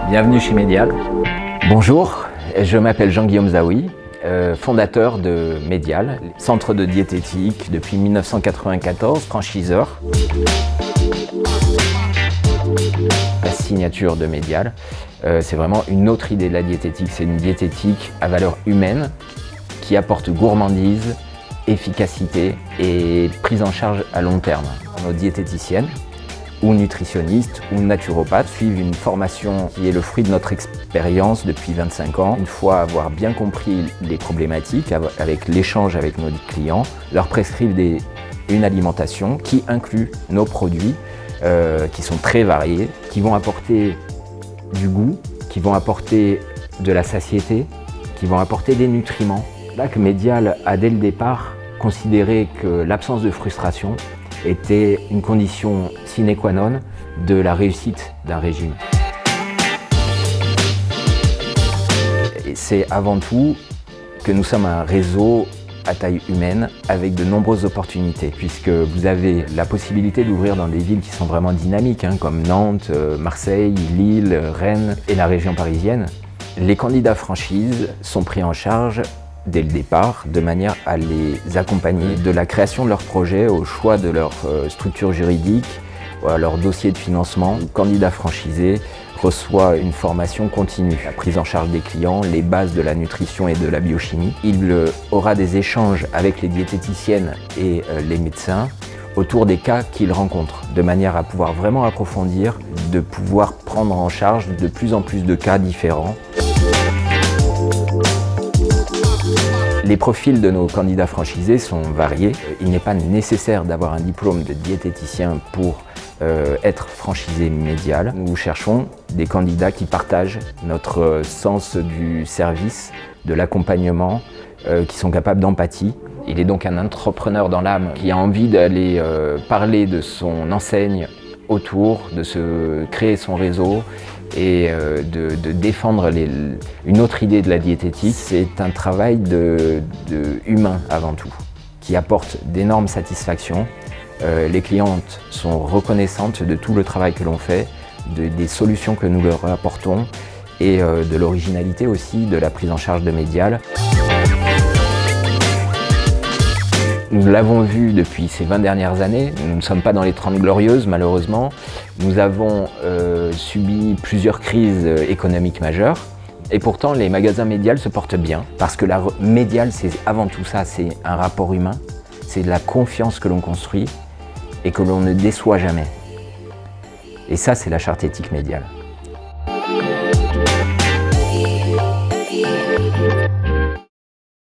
Bienvenue chez Medial. Bonjour, je m'appelle Jean-Guillaume Zaoui, fondateur de Medial, centre de diététique depuis 1994, franchiseur. La signature de Medial, c'est vraiment une autre idée de la diététique. C'est une diététique à valeur humaine qui apporte gourmandise, efficacité et prise en charge à long terme. Nos diététiciennes ou nutritionnistes ou naturopathes suivent une formation qui est le fruit de notre expérience depuis 25 ans. Une fois avoir bien compris les problématiques, avec l'échange avec nos clients, leur prescrivent une alimentation qui inclut nos produits qui sont très variés, qui vont apporter du goût, qui vont apporter de la satiété, qui vont apporter des nutriments. Là que Medial a dès le départ considéré que l'absence de frustration était une condition sine qua non de la réussite d'un régime. Et c'est avant tout que nous sommes un réseau à taille humaine avec de nombreuses opportunités, puisque vous avez la possibilité d'ouvrir dans des villes qui sont vraiment dynamiques, comme Nantes, Marseille, Lille, Rennes et la région parisienne. Les candidats franchises sont pris en charge dès le départ, de manière à les accompagner de la création de leur projet au choix de leur structure juridique, à leur dossier de financement. Le candidat franchisé reçoit une formation continue, la prise en charge des clients, les bases de la nutrition et de la biochimie. Il aura des échanges avec les diététiciennes et les médecins autour des cas qu'il rencontre, de manière à pouvoir vraiment approfondir, de pouvoir prendre en charge de plus en plus de cas différents. Les profils de nos candidats franchisés sont variés. Il n'est pas nécessaire d'avoir un diplôme de diététicien pour être franchisé Medial. Nous cherchons des candidats qui partagent notre sens du service, de l'accompagnement, qui sont capables d'empathie. Il est donc un entrepreneur dans l'âme qui a envie d'aller parler de son enseigne autour, de se créer son réseau et de défendre une autre idée de la diététique. C'est un travail humain avant tout, qui apporte d'énormes satisfactions. Les clientes sont reconnaissantes de tout le travail que l'on fait, des solutions que nous leur apportons et de l'originalité aussi de la prise en charge de Medial. Nous l'avons vu depuis ces 20 dernières années, nous ne sommes pas dans les 30 glorieuses malheureusement. Nous avons subi plusieurs crises économiques majeures et pourtant les magasins Medial se portent bien parce que Medial, c'est avant tout ça, c'est un rapport humain, c'est de la confiance que l'on construit et que l'on ne déçoit jamais. Et ça, c'est la charte éthique Medial.